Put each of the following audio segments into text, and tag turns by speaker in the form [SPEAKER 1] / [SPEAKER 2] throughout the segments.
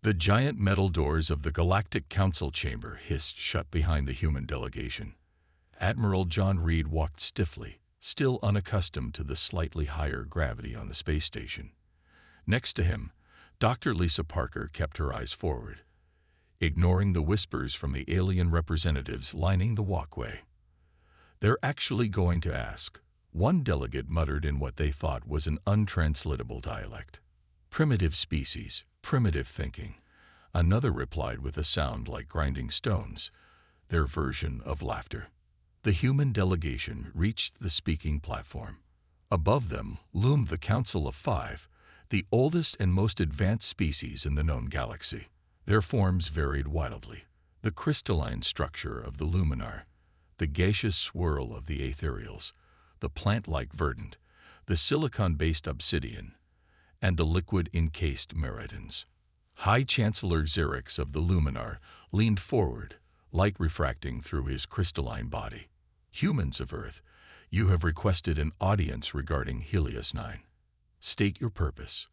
[SPEAKER 1] The giant metal doors of the Galactic Council chamber hissed shut behind the human delegation. Admiral John Reed walked stiffly, still unaccustomed to the slightly higher gravity on the space station. Next to him, Dr. Lisa Parker kept her eyes forward, ignoring the whispers from the alien representatives lining the walkway. "They're actually going to ask," one delegate muttered in what they thought was an untranslatable dialect. "Primitive species, primitive thinking," another replied with a sound like grinding stones, their version of laughter. The human delegation reached the speaking platform. Above them loomed the Council of Five, the oldest and most advanced species in the known galaxy. Their forms varied wildly: the crystalline structure of the luminar, the gaseous swirl of the ethereals, the plant-like verdant, the silicon-based obsidian, and the liquid-encased meridans. High Chancellor Xerix of the luminar leaned forward, light refracting through his crystalline body. "Humans of Earth, you have requested an audience regarding Helios 9. State your purpose."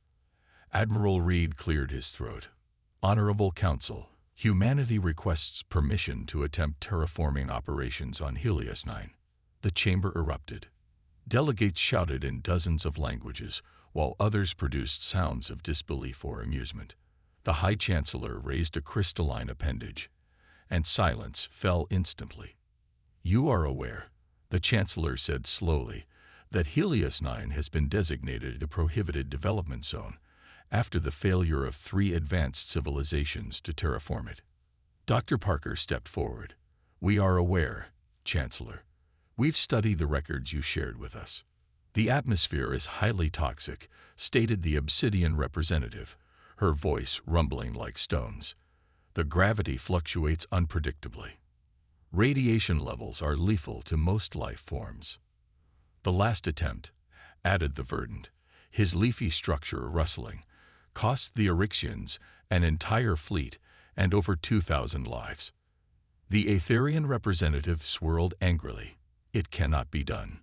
[SPEAKER 1] Admiral Reed cleared his throat. "Honorable Council, humanity requests permission to attempt terraforming operations on Helios 9. The chamber erupted. Delegates shouted in dozens of languages, while others produced sounds of disbelief or amusement. The High Chancellor raised a crystalline appendage, and silence fell instantly. "You are aware," the Chancellor said slowly, "that Helios 9 has been designated a prohibited development zone after the failure of 3 advanced civilizations to terraform it." Dr. Parker stepped forward. "We are aware, Chancellor. We've studied the records you shared with us. The atmosphere is highly toxic," stated the Obsidian representative, her voice rumbling like stones. "The gravity fluctuates unpredictably. Radiation levels are lethal to most life forms." "The last attempt," added the verdant, his leafy structure rustling, "cost the Eryxians an entire fleet and over 2,000 lives." The Aetherian representative swirled angrily. "It cannot be done.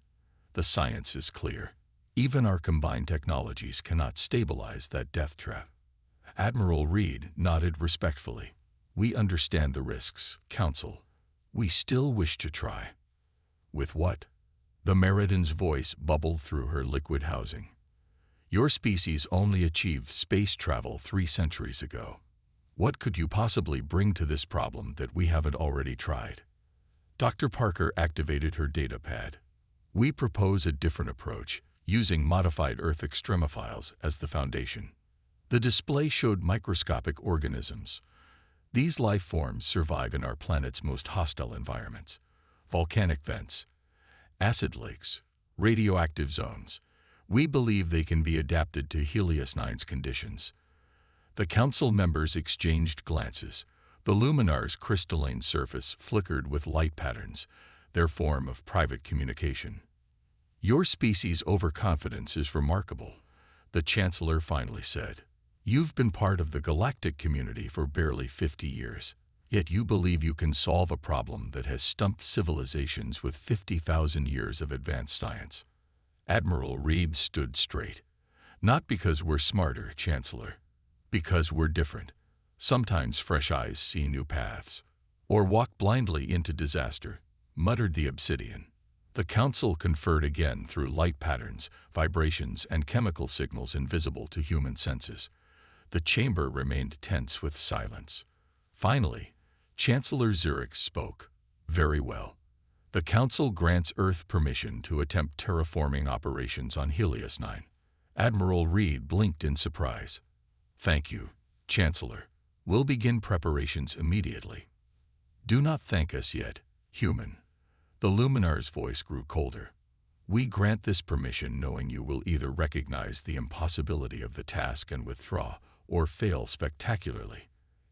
[SPEAKER 1] The science is clear. Even our combined technologies cannot stabilize that death trap." Admiral Reed nodded respectfully. "We understand the risks, Council. We still wish to try." "With what?" The Meridan's voice bubbled through her liquid housing. "Your species only achieved space travel 3 centuries ago. What could you possibly bring to this problem that we haven't already tried?" Dr. Parker activated her data pad. "We propose a different approach, using modified Earth extremophiles as the foundation." The display showed microscopic organisms. These life forms survive in our planet's most hostile environments: volcanic vents, acid lakes, radioactive zones. We believe they can be adapted to Helios 9's conditions. The Council members exchanged glances. The luminar's crystalline surface flickered with light patterns, their form of private communication. "Your species' overconfidence is remarkable," the Chancellor finally said. "You've been part of the galactic community for barely 50 years, yet you believe you can solve a problem that has stumped civilizations with 50,000 years of advanced science." Admiral Reed stood straight. "Not because we're smarter, Chancellor. Because we're different. Sometimes fresh eyes see new paths, or walk blindly into disaster," muttered the Obsidian. The Council conferred again through light patterns, vibrations, and chemical signals invisible to human senses. The chamber remained tense with silence. Finally, Chancellor Xerix spoke. "Very well. The Council grants Earth permission to attempt terraforming operations on Helios 9. Admiral Reed blinked in surprise. "Thank you, Chancellor. We'll begin preparations immediately." "Do not thank us yet, human." The Luminar's voice grew colder. "We grant this permission knowing you will either recognize the impossibility of the task and withdraw, or fail spectacularly.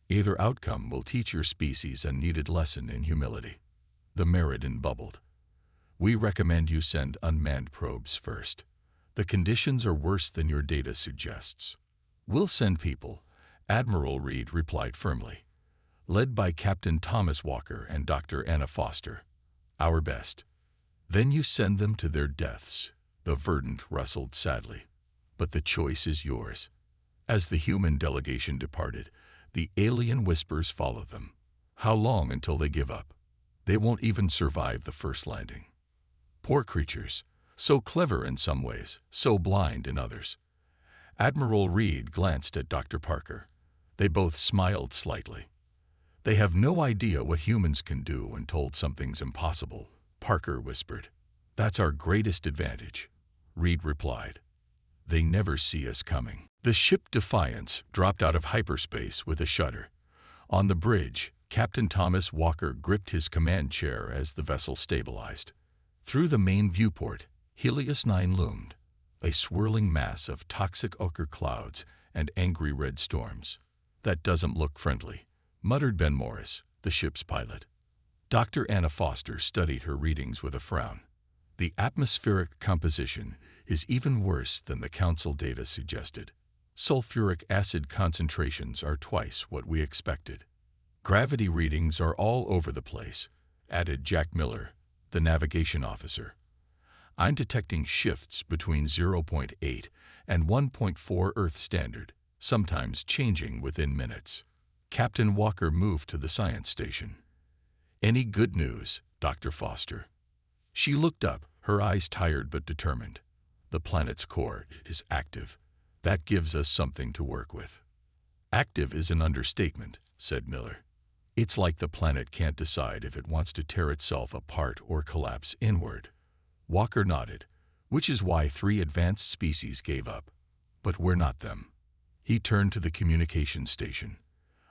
[SPEAKER 1] Either outcome will teach your species a needed lesson in humility." The Meridan bubbled. "We recommend you send unmanned probes first. The conditions are worse than your data suggests." "We'll send people," Admiral Reed replied firmly. "Led by Captain Thomas Walker and Dr. Anna Foster. Our best." "Then you send them to their deaths," the verdant rustled sadly. "But the choice is yours." As the human delegation departed, The alien whispers follow them. How long until they give up? They won't even survive the first landing. Poor creatures, so clever in some ways, so blind in others. Admiral Reed glanced at Dr. Parker. They both smiled slightly. They have no idea what humans can do when told something's impossible, Parker whispered. That's our greatest advantage, Reed replied. They never see us coming. The ship Defiance dropped out of hyperspace with a shudder. On the bridge, Captain Thomas Walker gripped his command chair as the vessel stabilized. Through the main viewport, Helios 9 loomed, a swirling mass of toxic ochre clouds and angry red storms. That doesn't look friendly, muttered Ben Morris, the ship's pilot. Dr. Anna Foster studied her readings with a frown. The atmospheric composition is even worse than the Council data suggested. Sulfuric acid concentrations are twice what we expected. Gravity readings are all over the place, added Jack Miller, the navigation officer. I'm detecting shifts between 0.8 and 1.4 Earth standard, sometimes changing within minutes. Captain Walker moved to the science station. Any good news, Dr. Foster? She looked up, her eyes tired but determined. The planet's core is active. That gives us something to work with. Active is an understatement, said Miller. It's like the planet can't decide if it wants to tear itself apart or collapse inward. Walker nodded, which is why 3 advanced species gave up. But we're not them. He turned to the communications station.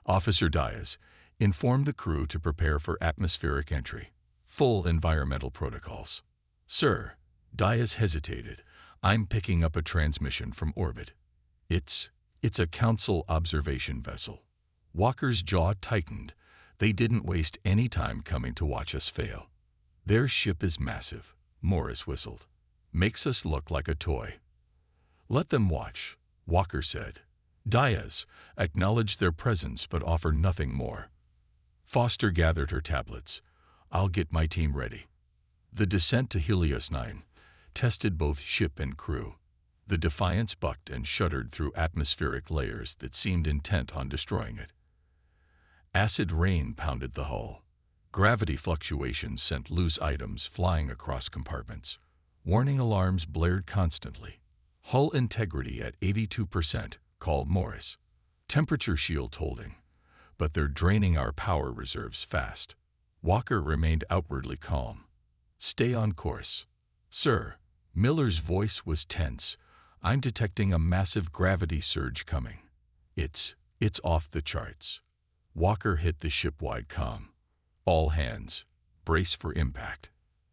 [SPEAKER 1] Officer Diaz informed the crew to prepare for atmospheric entry. Full environmental protocols. Sir, Diaz hesitated. I'm picking up a transmission from orbit. It's a Council observation vessel. Walker's jaw tightened. They didn't waste any time coming to watch us fail. Their ship is massive, Morris whistled. Makes us look like a toy. Let them watch, Walker said. Diaz acknowledged their presence but offered nothing more. Foster gathered her tablets. I'll get my team ready. The descent to Helios 9 tested both ship and crew. The Defiance bucked and shuddered through atmospheric layers that seemed intent on destroying it. Acid rain pounded the hull. Gravity fluctuations sent loose items flying across compartments. Warning alarms blared constantly. Hull integrity at 82%, called Morris. Temperature shield holding, but they're draining our power reserves fast. Walker remained outwardly calm. Stay on course. Sir, Miller's voice was tense. I'm detecting a massive gravity surge coming. It's off the charts. Walker hit the ship-wide comm. All hands, brace for impact.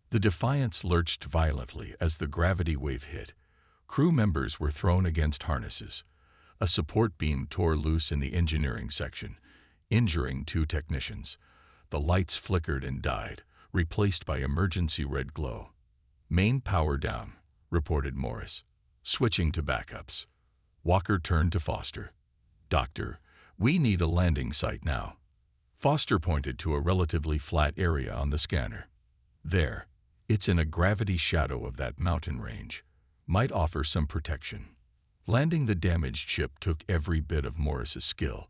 [SPEAKER 1] The Defiance lurched violently as the gravity wave hit. Crew members were thrown against harnesses. A support beam tore loose in the engineering section, injuring 2 technicians. The lights flickered and died, replaced by emergency red glow. Main power down, reported Morris, switching to backups. Walker turned to Foster. Doctor, we need a landing site now. Foster pointed to a relatively flat area on the scanner. There, it's in a gravity shadow of that mountain range. Might offer some protection. Landing the damaged ship took every bit of Morris's skill.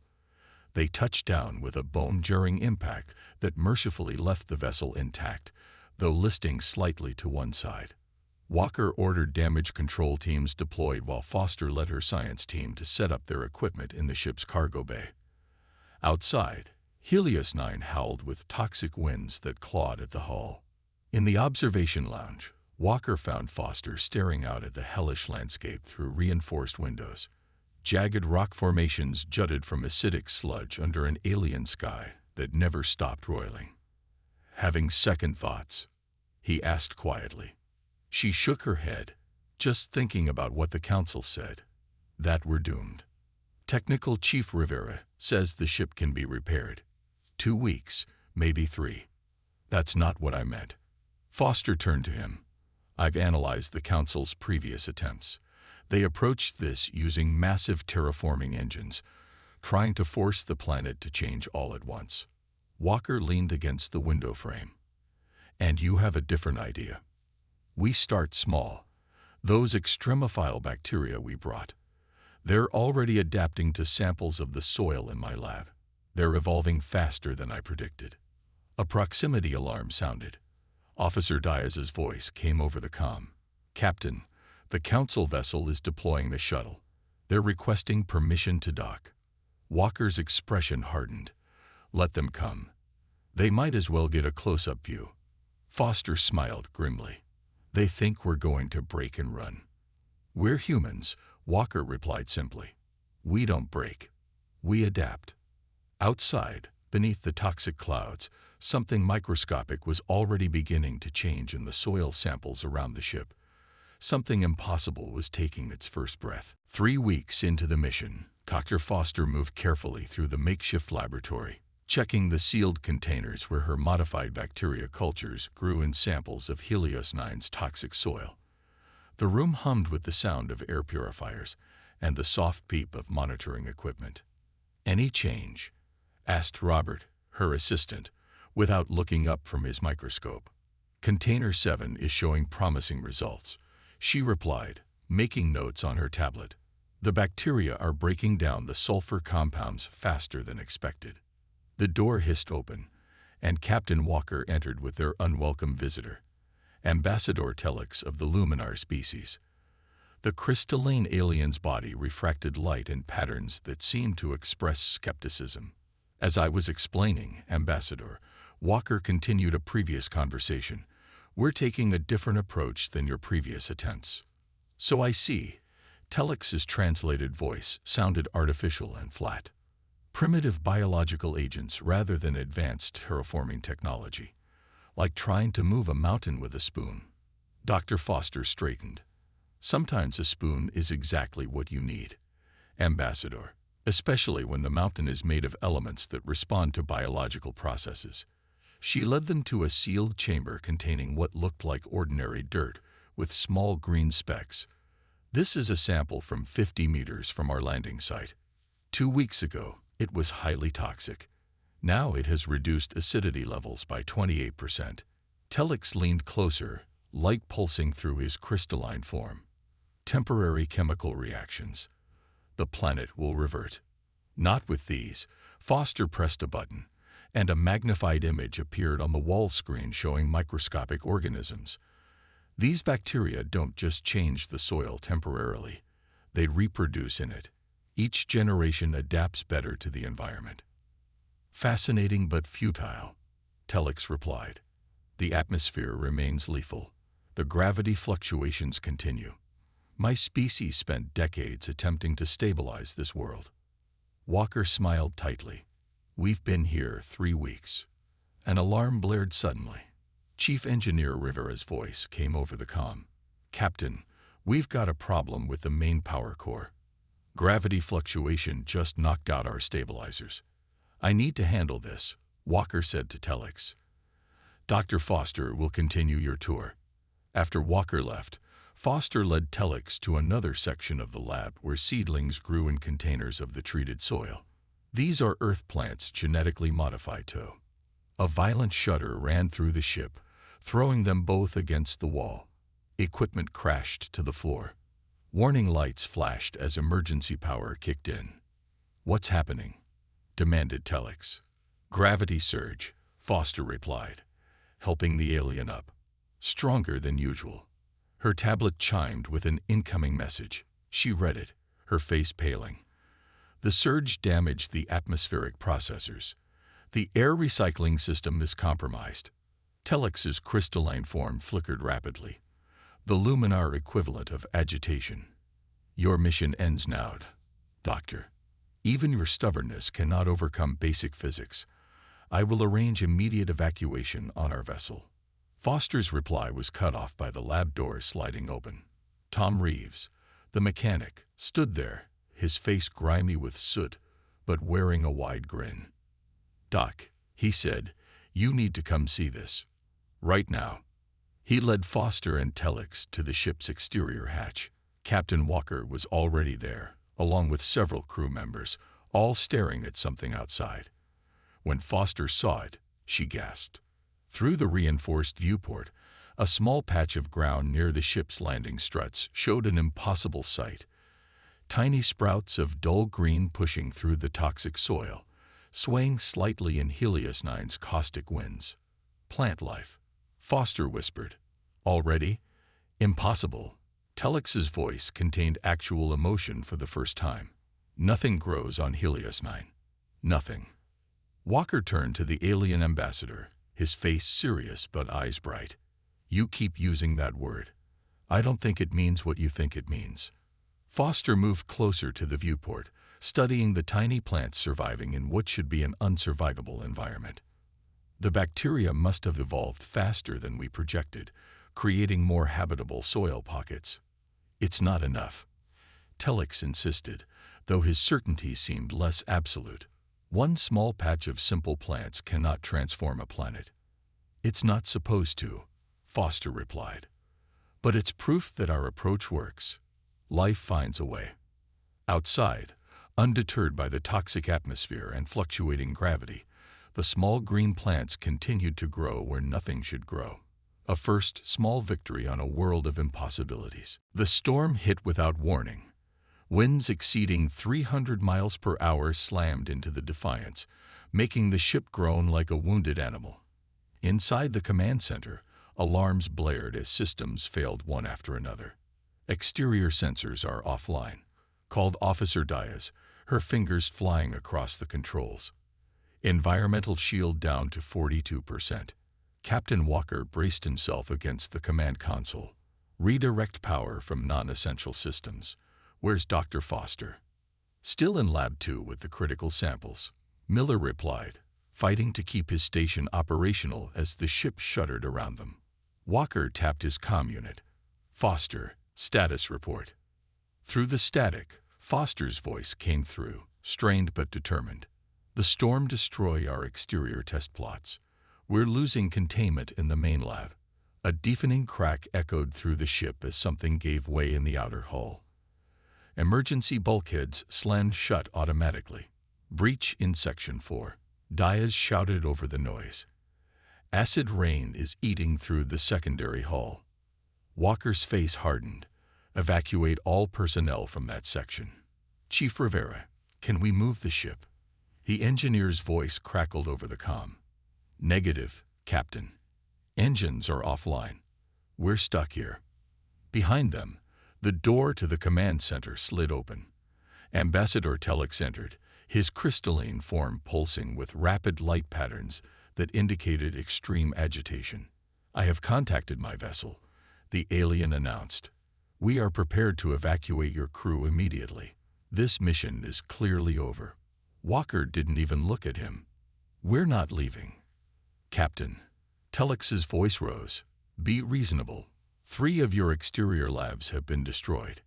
[SPEAKER 1] They touched down with a bone-jarring impact that mercifully left the vessel intact, though listing slightly to one side. Walker ordered damage control teams deployed while Foster led her science team to set up their equipment in the ship's cargo bay. Outside, Helios 9 howled with toxic winds that clawed at the hull. In the observation lounge, Walker found Foster staring out at the hellish landscape through reinforced windows. Jagged rock formations jutted from acidic sludge under an alien sky that never stopped roiling. Having second thoughts? He asked quietly. She shook her head, just thinking about what the Council said. That we're doomed. Technical Chief Rivera says the ship can be repaired. 2 weeks, maybe 3. That's not what I meant. Foster turned to him. I've analyzed the Council's previous attempts. They approached this using massive terraforming engines, trying to force the planet to change all at once. Walker leaned against the window frame. And you have a different idea. We start small. Those extremophile bacteria we brought. They're already adapting to samples of the soil in my lab. They're evolving faster than I predicted. A proximity alarm sounded. Officer Diaz's voice came over the comm. Captain, the Council vessel is deploying the shuttle. They're requesting permission to dock. Walker's expression hardened. Let them come. They might as well get a close-up view. Foster smiled grimly. They think we're going to break and run. We're humans, Walker replied simply. We don't break. We adapt. Outside, beneath the toxic clouds, something microscopic was already beginning to change in the soil samples around the ship. Something impossible was taking its first breath. 3 weeks into the mission, Dr. Foster moved carefully through the makeshift laboratory, checking the sealed containers where her modified bacteria cultures grew in samples of Helios 9's toxic soil. The room hummed with the sound of air purifiers and the soft beep of monitoring equipment. Any change? Asked Robert, her assistant, without looking up from his microscope. Container 7 is showing promising results, she replied, making notes on her tablet. The bacteria are breaking down the sulfur compounds faster than expected. The door hissed open, and Captain Walker entered with their unwelcome visitor, Ambassador Telix of the Luminar species. The crystalline alien's body refracted light in patterns that seemed to express skepticism. As I was explaining, Ambassador, Walker continued a previous conversation. We're taking a different approach than your previous attempts. So I see. Telix's translated voice sounded artificial and flat. Primitive biological agents rather than advanced terraforming technology. Like trying to move a mountain with a spoon. Dr. Foster straightened. Sometimes a spoon is exactly what you need, Ambassador, especially when the mountain is made of elements that respond to biological processes. She led them to a sealed chamber containing what looked like ordinary dirt with small green specks. This is a sample from 50 meters from our landing site. 2 weeks ago, it was highly toxic. Now it has reduced acidity levels by 28%. Telix leaned closer, light pulsing through his crystalline form. Temporary chemical reactions. The planet will revert. Not with these. Foster pressed a button, and a magnified image appeared on the wall screen showing microscopic organisms. These bacteria don't just change the soil temporarily. They reproduce in it. Each generation adapts better to the environment. Fascinating but futile, Telix replied. The atmosphere remains lethal. The gravity fluctuations continue. My species spent decades attempting to stabilize this world. Walker smiled tightly. We've been here 3 weeks. An alarm blared suddenly. Chief Engineer Rivera's voice came over the comm. Captain, we've got a problem with the main power core. Gravity fluctuation just knocked out our stabilizers. I need to handle this, Walker said to Telix. Dr. Foster will continue your tour. After Walker left, Foster led Telix to another section of the lab where seedlings grew in containers of the treated soil. These are earth plants genetically modified to. A violent shudder ran through the ship, throwing them both against the wall. Equipment crashed to the floor. Warning lights flashed as emergency power kicked in. What's happening? Demanded Telix. Gravity surge, Foster replied, helping the alien up. Stronger than usual. Her tablet chimed with an incoming message. She read it, her face paling. The surge damaged the atmospheric processors. The air recycling system is compromised. Telix's crystalline form flickered rapidly. The luminar equivalent of agitation. Your mission ends now, Doctor. Even your stubbornness cannot overcome basic physics. I will arrange immediate evacuation on our vessel. Foster's reply was cut off by the lab door sliding open. Tom Reeves, the mechanic, stood there, his face grimy with soot, but wearing a wide grin. Doc, he said, you need to come see this. Right now. He led Foster and Telix to the ship's exterior hatch. Captain Walker was already there, along with several crew members, all staring at something outside. When Foster saw it, she gasped. Through the reinforced viewport, a small patch of ground near the ship's landing struts showed an impossible sight. tiny sprouts of dull green pushing through the toxic soil, swaying slightly in Helios 9's caustic winds. Plant life, Foster whispered. Already? Impossible. Telex's voice contained actual emotion for the first time. Nothing grows on Helios 9. Nothing. Walker turned to the alien ambassador, his face serious but eyes bright. You keep using that word. I don't think it means what you think it means. Foster moved closer to the viewport, studying the tiny plants surviving in what should be an unsurvivable environment. The bacteria must have evolved faster than we projected, creating more habitable soil pockets. It's not enough. Telex insisted, though his certainty seemed less absolute. One small patch of simple plants cannot transform a planet. It's not supposed to, Foster replied. But it's proof that our approach works. Life finds a way. Outside, undeterred by the toxic atmosphere and fluctuating gravity, the small green plants continued to grow where nothing should grow. A first small victory on a world of impossibilities. The storm hit without warning. Winds exceeding 300 miles per hour slammed into the Defiance, making the ship groan like a wounded animal. Inside the command center, alarms blared as systems failed one after another. Exterior sensors are offline, called Officer Diaz, her fingers flying across the controls. Environmental shield down to 42%. Captain Walker braced himself against the command console. Redirect power from non-essential systems. Where's Dr. Foster? Still in Lab 2 with the critical samples. Miller replied, fighting to keep his station operational as the ship shuddered around them. Walker tapped his comm unit. Foster, status report. Through the static, Foster's voice came through, strained but determined. The storm destroyed our exterior test plots. We're losing containment in the main lab. A deafening crack echoed through the ship as something gave way in the outer hull. Emergency bulkheads slammed shut automatically. Breach in Section 4. Diaz shouted over the noise. Acid rain is eating through the secondary hull. Walker's face hardened. Evacuate all personnel from that section. Chief Rivera, can we move the ship? The engineer's voice crackled over the comm. Negative, Captain. Engines are offline. We're stuck here. Behind them, the door to the command center slid open. Ambassador Telex entered, his crystalline form pulsing with rapid light patterns that indicated extreme agitation. I have contacted my vessel, the alien announced. We are prepared to evacuate your crew immediately. This mission is clearly over. Walker didn't even look at him. We're not leaving. Captain. Telex's voice rose. Be reasonable. 3 of your exterior labs have been destroyed.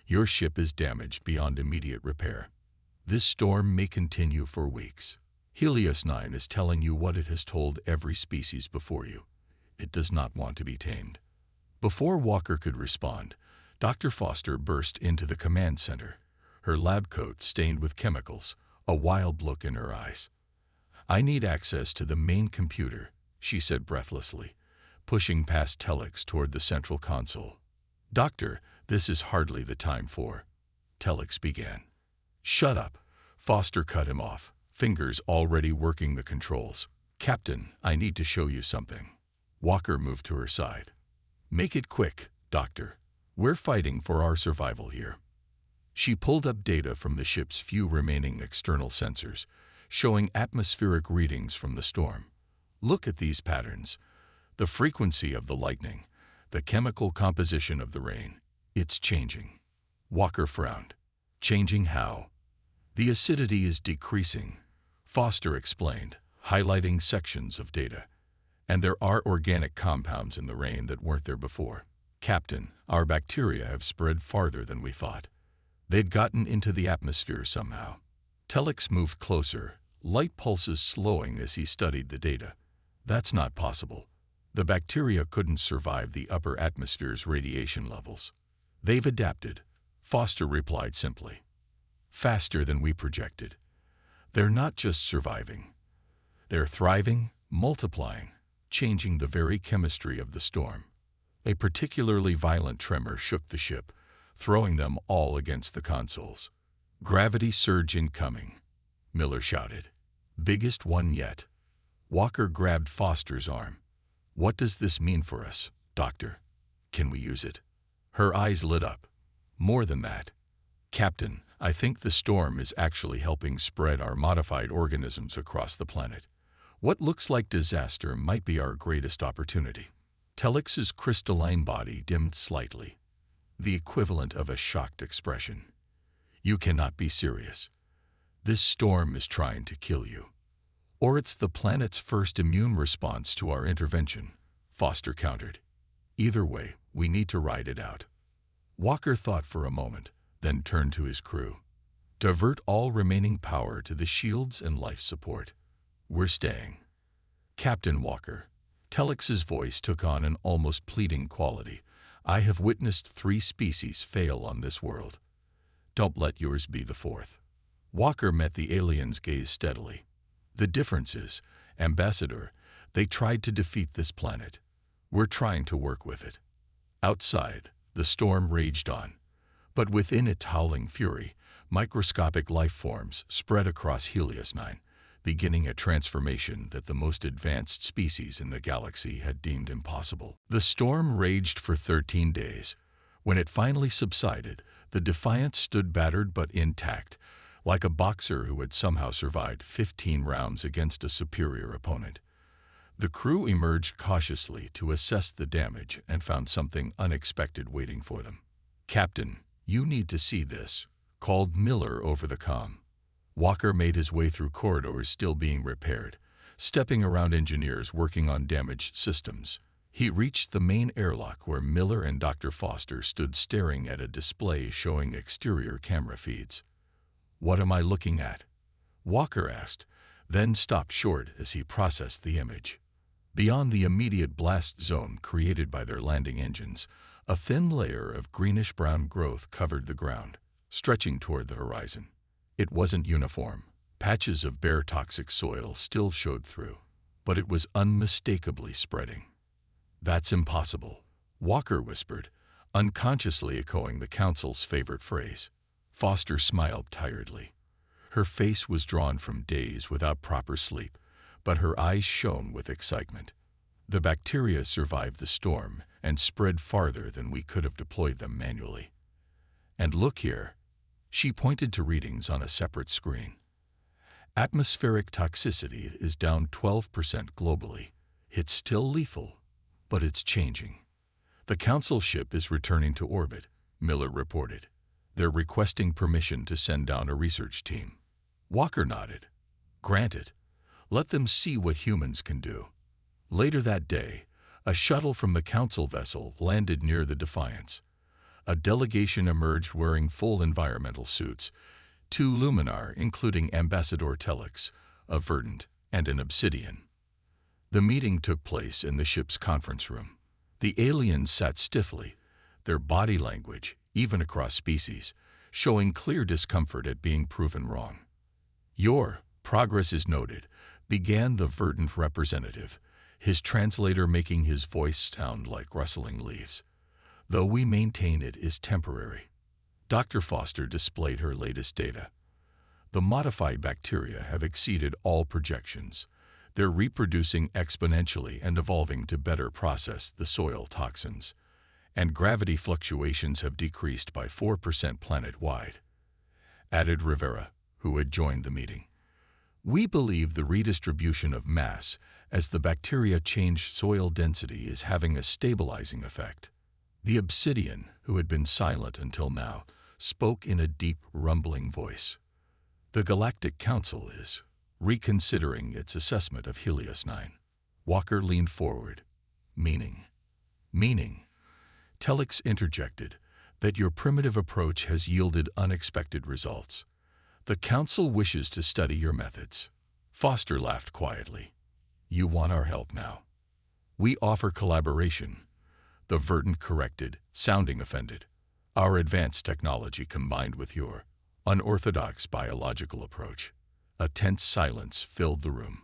[SPEAKER 1] Your ship is damaged beyond immediate repair. This storm may continue for weeks. Helios 9 is telling you what it has told every species before you. It does not want to be tamed. Before Walker could respond, Dr. Foster burst into the command center, her lab coat stained with chemicals, a wild look in her eyes. I need access to the main computer, she said breathlessly, pushing past Telex toward the central console. Doctor, this is hardly the time for. Telex began. Shut up. Foster cut him off, fingers already working the controls. Captain, I need to show you something. Walker moved to her side. Make it quick, Doctor. We're fighting for our survival here. She pulled up data from the ship's few remaining external sensors, showing atmospheric readings from the storm. Look at these patterns. The frequency of the lightning, the chemical composition of the rain. It's changing. Walker frowned. Changing how? The acidity is decreasing, Foster explained, highlighting sections of data. And there are organic compounds in the rain that weren't there before. Captain, our bacteria have spread farther than we thought. They'd gotten into the atmosphere somehow. Telex moved closer, light pulses slowing as he studied the data. That's not possible. The bacteria couldn't survive the upper atmosphere's radiation levels. They've adapted, Foster replied simply. Faster than we projected. They're not just surviving. They're thriving, multiplying, changing the very chemistry of the storm. A particularly violent tremor shook the ship, throwing them all against the consoles. "Gravity surge incoming," Miller shouted. "Biggest one yet." Walker grabbed Foster's arm. "What does this mean for us, Doctor? Can we use it?" Her eyes lit up. "More than that. Captain, I think the storm is actually helping spread our modified organisms across the planet. What looks like disaster might be our greatest opportunity." Telex's crystalline body dimmed slightly, the equivalent of a shocked expression. "You cannot be serious. This storm is trying to kill you. Or it's the planet's first immune response to our intervention," Foster countered. "Either way, we need to ride it out." Walker thought for a moment, then turned to his crew. "Divert all remaining power to the shields and life support. We're staying." "Captain Walker," Telex's voice took on an almost pleading quality, "I have witnessed 3 species fail on this world. Don't let yours be the 4th. Walker met the alien's gaze steadily. "The difference is, Ambassador, they tried to defeat this planet. We're trying to work with it." Outside, the storm raged on, but within its howling fury, microscopic life forms spread across Helios 9, beginning a transformation that the most advanced species in the galaxy had deemed impossible. The storm raged for 13 days. When it finally subsided, the Defiant stood battered but intact, like a boxer who had somehow survived 15 rounds against a superior opponent. The crew emerged cautiously to assess the damage and found something unexpected waiting for them. "Captain, you need to see this," called Miller over the comm. Walker made his way through corridors still being repaired, stepping around engineers working on damaged systems. He reached the main airlock where Miller and Dr. Foster stood staring at a display showing exterior camera feeds. "What am I looking at?" Walker asked, then stopped short as he processed the image. Beyond the immediate blast zone created by their landing engines, a thin layer of greenish-brown growth covered the ground, stretching toward the horizon. It wasn't uniform. Patches of bare toxic soil still showed through, but it was unmistakably spreading. "That's impossible," Walker whispered, unconsciously echoing the Council's favorite phrase. Foster smiled tiredly. Her face was drawn from days without proper sleep, but her eyes shone with excitement. "The bacteria survived the storm and spread farther than we could have deployed them manually. And look here." She pointed to readings on a separate screen. "Atmospheric toxicity is down 12% globally. It's still lethal, but it's changing." "The Council ship is returning to orbit," Miller reported. "They're requesting permission to send down a research team." Walker nodded. "Granted. Let them see what humans can do." Later that day, a shuttle from the Council vessel landed near the Defiance. A delegation emerged wearing full environmental suits, 2 Luminar, including Ambassador Telex, a Verdant, and an Obsidian. The meeting took place in the ship's conference room. The aliens sat stiffly, their body language, even across species, showing clear discomfort at being proven wrong. "Your progress is noted," began the Verdant representative, his translator making his voice sound like rustling leaves. "Though we maintain it is temporary." Dr. Foster displayed her latest data. "The modified bacteria have exceeded all projections. They're reproducing exponentially and evolving to better process the soil toxins. And gravity fluctuations have decreased by 4% planet-wide," added Rivera, who had joined the meeting. "We believe the redistribution of mass as the bacteria change soil density is having a stabilizing effect." The Obsidian, who had been silent until now, spoke in a deep, rumbling voice. "The Galactic Council is reconsidering its assessment of Helios 9. Walker leaned forward. "Meaning?" "Meaning," Telex interjected, "that your primitive approach has yielded unexpected results. The Council wishes to study your methods." Foster laughed quietly. "You want our help now." "We offer collaboration," the Verdant corrected, sounding offended. "Our advanced technology combined with your unorthodox biological approach." A tense silence filled the room.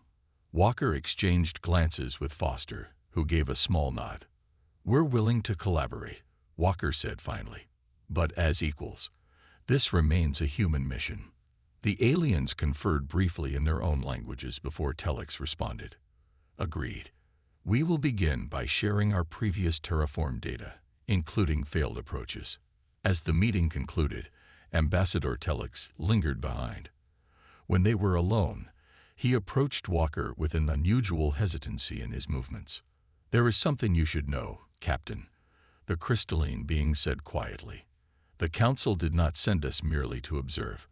[SPEAKER 1] Walker exchanged glances with Foster, who gave a small nod. "We're willing to collaborate," Walker said finally. but as equals. This remains a human mission. The aliens conferred briefly in their own languages before Telex responded. Agreed. We will begin by sharing our previous terraform data, including failed approaches. As the meeting concluded, Ambassador Telex lingered behind. When they were alone, he approached Walker with an unusual hesitancy in his movements. "There is something you should know, Captain," the crystalline being said quietly. "The Council did not send us merely to observe.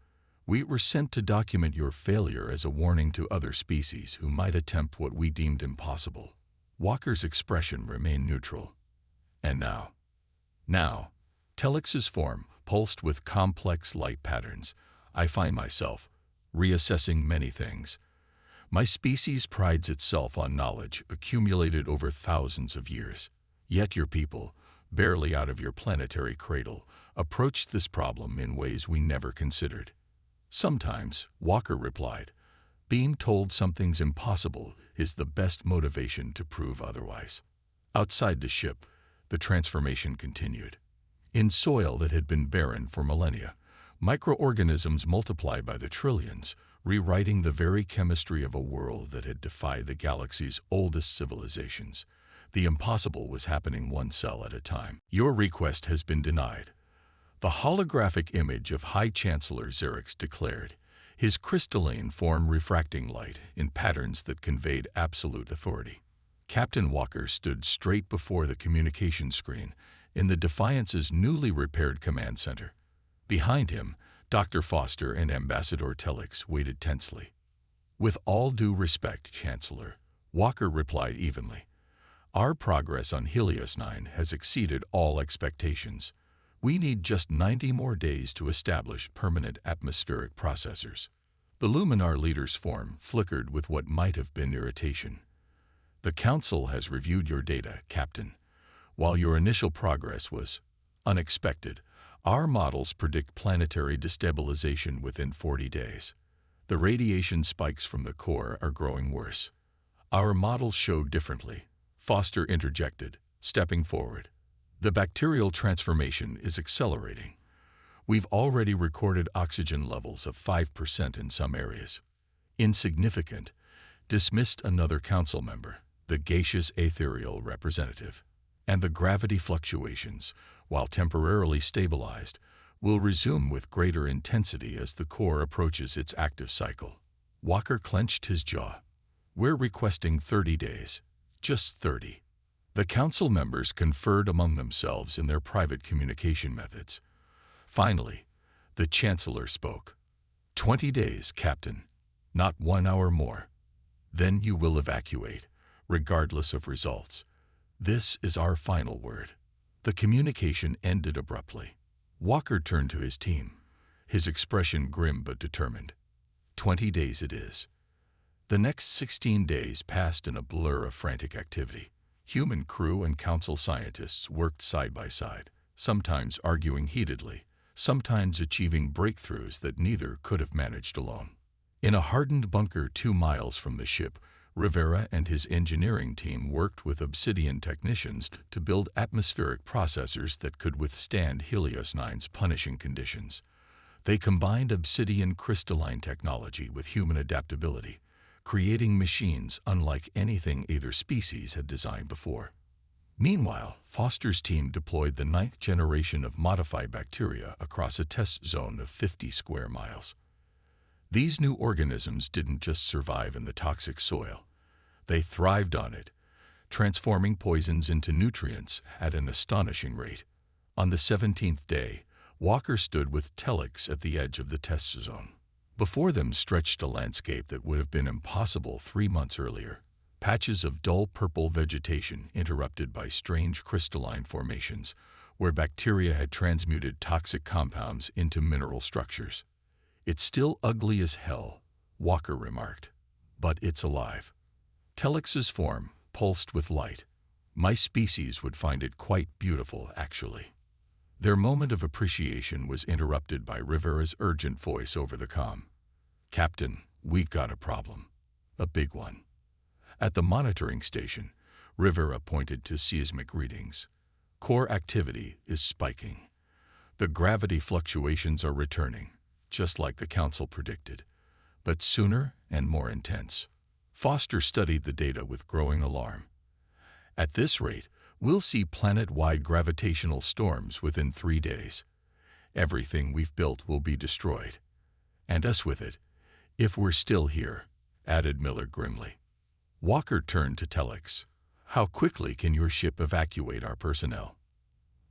[SPEAKER 1] We were sent to document your failure as a warning to other species who might attempt what we deemed impossible." Walker's expression remained neutral. "And now?" "Now," Telex's form pulsed with complex light patterns, "I find myself reassessing many things. My species prides itself on knowledge accumulated over thousands of years. Yet your people, barely out of your planetary cradle, approached this problem in ways we never considered." "Sometimes," Walker replied, "being told something's impossible is the best motivation to prove otherwise." Outside the ship, the transformation continued. In soil that had been barren for millennia, microorganisms multiplied by the trillions, rewriting the very chemistry of a world that had defied the galaxy's oldest civilizations. The impossible was happening one cell at a time. "Your request has been denied," the holographic image of High Chancellor Xerix declared, his crystalline form refracting light in patterns that conveyed absolute authority. Captain Walker stood straight before the communication screen in the Defiance's newly repaired command center. Behind him, Dr. Foster and Ambassador Telex waited tensely. "With all due respect, Chancellor," Walker replied evenly, "our progress on Helios 9 has exceeded all expectations. We need just 90 more days to establish permanent atmospheric processors." The Luminar leader's form flickered with what might have been irritation. "The Council has reviewed your data, Captain. While your initial progress was unexpected, our models predict planetary destabilization within 40 days. The radiation spikes from the core are growing worse." "Our models show differently," Foster interjected, stepping forward. "The bacterial transformation is accelerating. We've already recorded oxygen levels of 5% in some areas." "Insignificant," dismissed another council member, the gaseous ethereal representative. "And the gravity fluctuations, while temporarily stabilized, will resume with greater intensity as the core approaches its active cycle." Walker clenched his jaw. "We're requesting 30 days. Just 30. The council members conferred among themselves in their private communication methods. Finally, the Chancellor spoke. 20 days, Captain. Not 1 hour more. Then you will evacuate, regardless of results. This is our final word." The communication ended abruptly. Walker turned to his team, his expression grim but determined. 20 days it is. The next 16 days passed in a blur of frantic activity. Human crew and council scientists worked side by side, sometimes arguing heatedly, sometimes achieving breakthroughs that neither could have managed alone. In a hardened bunker 2 miles from the ship, Rivera and his engineering team worked with Obsidian technicians to build atmospheric processors that could withstand Helios 9's punishing conditions. They combined Obsidian crystalline technology with human adaptability, creating machines unlike anything either species had designed before. Meanwhile, Foster's team deployed the 9th generation of modified bacteria across a test zone of 50 square miles. These new organisms didn't just survive in the toxic soil. They thrived on it, transforming poisons into nutrients at an astonishing rate. On the 17th day, Walker stood with Telex at the edge of the test zone. Before them stretched a landscape that would have been impossible 3 months earlier. Patches of dull purple vegetation interrupted by strange crystalline formations, where bacteria had transmuted toxic compounds into mineral structures. "It's still ugly as hell," Walker remarked, "but it's alive." Telex's form pulsed with light. "My species would find it quite beautiful, actually." Their moment of appreciation was interrupted by Rivera's urgent voice over the comm. "Captain, we've got a problem. A big one." At the monitoring station, Rivera pointed to seismic readings. "Core activity is spiking. The gravity fluctuations are returning, just like the Council predicted, but sooner and more intense. Foster studied the data with growing alarm. At this rate, we'll see planet-wide gravitational storms within 3 days. Everything we've built will be destroyed. And us with it, if we're still here, added Miller grimly. Walker turned to Telex. How quickly can your ship evacuate our personnel?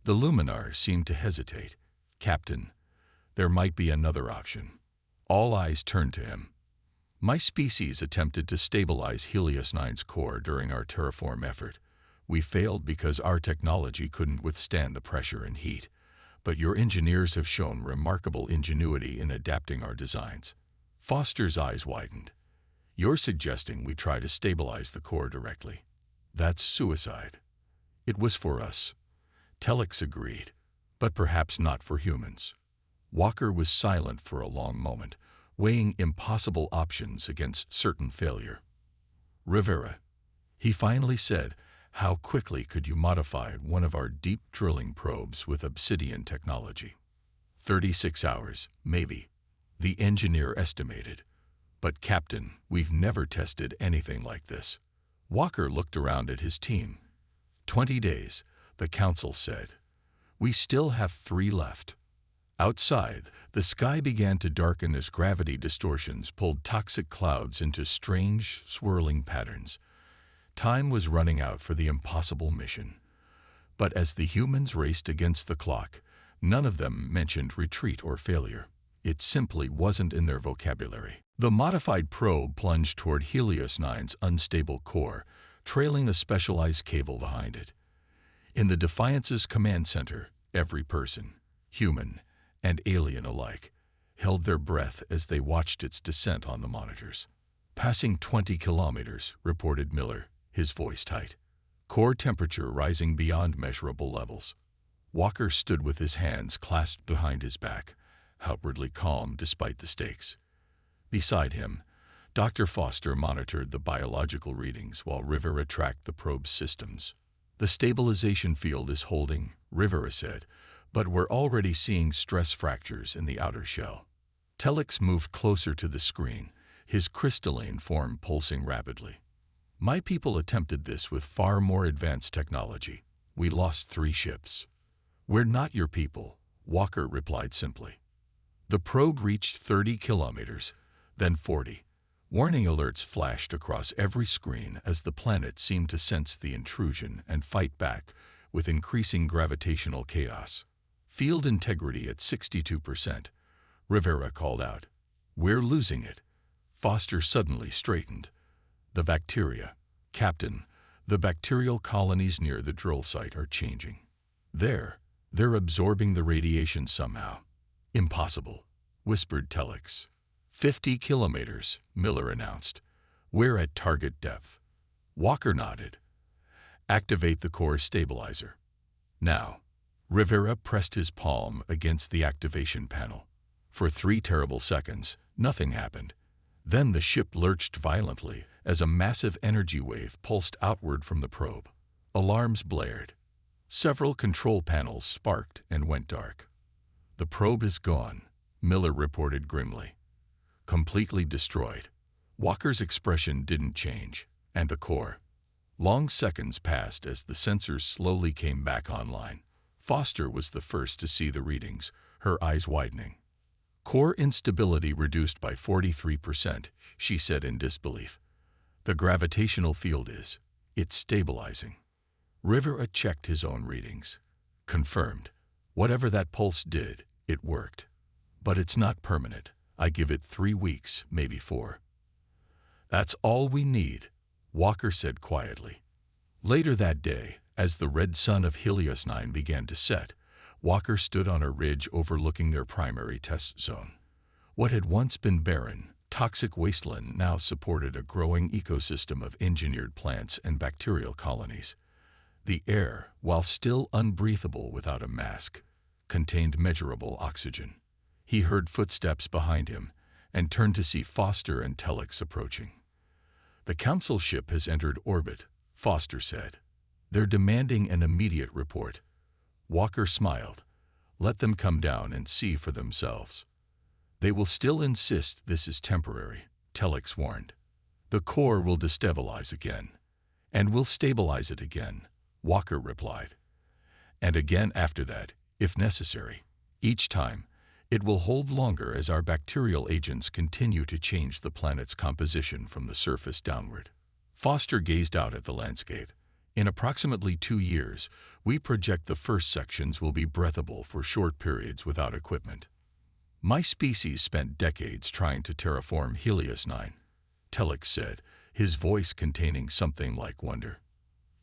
[SPEAKER 1] The Luminar seemed to hesitate. Captain, there might be another option. All eyes turned to him. My species attempted to stabilize Helios 9's core during our terraform effort. We failed because our technology couldn't withstand the pressure and heat. But your engineers have shown remarkable ingenuity in adapting our designs. Foster's eyes widened. You're suggesting we try to stabilize the core directly. That's suicide. It was for us. Telex agreed, but perhaps not for humans. Walker was silent for a long moment, weighing impossible options against certain failure. Rivera, he finally said, how quickly could you modify one of our deep drilling probes with obsidian technology? 36 hours, maybe, the engineer estimated. But Captain, we've never tested anything like this. Walker looked around at his team. 20 days, the Council said. We still have 3 left. Outside, the sky began to darken as gravity distortions pulled toxic clouds into strange, swirling patterns. Time was running out for the impossible mission. But as the humans raced against the clock, none of them mentioned retreat or failure. It simply wasn't in their vocabulary. The modified probe plunged toward Helios 9's unstable core, trailing a specialized cable behind it. In the Defiance's command center, every person, human and alien alike, held their breath as they watched its descent on the monitors. Passing 20 kilometers, reported Miller, his voice tight. Core temperature rising beyond measurable levels. Walker stood with his hands clasped behind his back, outwardly calm despite the stakes. Beside him, Dr. Foster monitored the biological readings while Rivera tracked the probe's systems. The stabilization field is holding, Rivera said, but we're already seeing stress fractures in the outer shell. Telex moved closer to the screen, his crystalline form pulsing rapidly. My people attempted this with far more advanced technology. We lost 3 ships. We're not your people, Walker replied simply. The probe reached 30 kilometers, then 40. Warning alerts flashed across every screen as the planet seemed to sense the intrusion and fight back with increasing gravitational chaos. Field integrity at 62%, Rivera called out. We're losing it. Foster suddenly straightened. The bacteria. Captain, the bacterial colonies near the drill site are changing. They're absorbing the radiation somehow. Impossible, whispered Telex. 50 kilometers, Miller announced. We're at target depth. Walker nodded. Activate the core stabilizer. Now. Rivera pressed his palm against the activation panel. For 3 terrible seconds, nothing happened. Then the ship lurched violently as a massive energy wave pulsed outward from the probe. Alarms blared. Several control panels sparked and went dark. The probe is gone, Miller reported grimly. Completely destroyed. Walker's expression didn't change, and the core. Long seconds passed as the sensors slowly came back online. Foster was the first to see the readings, her eyes widening. Core instability reduced by 43%, she said in disbelief. The gravitational field it's stabilizing. Rivera checked his own readings. Confirmed. Whatever that pulse did, it worked. But it's not permanent. I give it 3 weeks, maybe 4. That's all we need, Walker said quietly. Later that day, as the red sun of Helios 9 began to set, Walker stood on a ridge overlooking their primary test zone. What had once been barren, toxic wasteland now supported a growing ecosystem of engineered plants and bacterial colonies. The air, while still unbreathable without a mask, contained measurable oxygen. He heard footsteps behind him and turned to see Foster and Telex approaching. The Council ship has entered orbit, Foster said. They're demanding an immediate report. Walker smiled. Let them come down and see for themselves. They will still insist this is temporary, Telex warned. The core will destabilize again. And we'll stabilize it again, Walker replied. And again after that, if necessary. Each time, it will hold longer as our bacterial agents continue to change the planet's composition from the surface downward. Foster gazed out at the landscape. In approximately 2 years, we project the first sections will be breathable for short periods without equipment. My species spent decades trying to terraform Helios 9, Telex said, his voice containing something like wonder.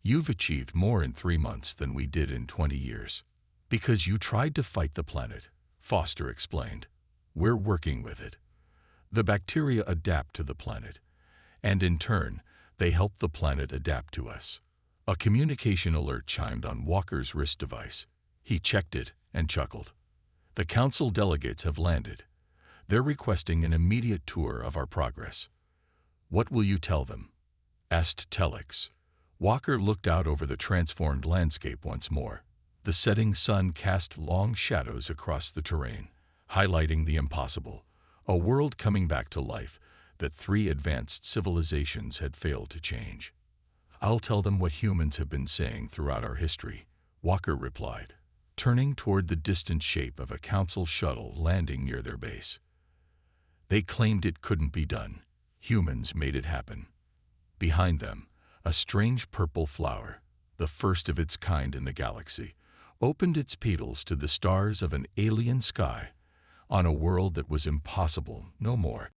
[SPEAKER 1] You've achieved more in 3 months than we did in 20 years. Because you tried to fight the planet, Foster explained. We're working with it. The bacteria adapt to the planet, and in turn, they help the planet adapt to us. A communication alert chimed on Walker's wrist device. He checked it and chuckled. The council delegates have landed. They're requesting an immediate tour of our progress. What will you tell them? Asked Telex. Walker looked out over the transformed landscape once more. The setting sun cast long shadows across the terrain, highlighting the impossible, a world coming back to life that 3 advanced civilizations had failed to change. I'll tell them what humans have been saying throughout our history, Walker replied, turning toward the distant shape of a council shuttle landing near their base. They claimed it couldn't be done. Humans made it happen. Behind them, a strange purple flower, the first of its kind in the galaxy, opened its petals to the stars of an alien sky on a world that was impossible no more.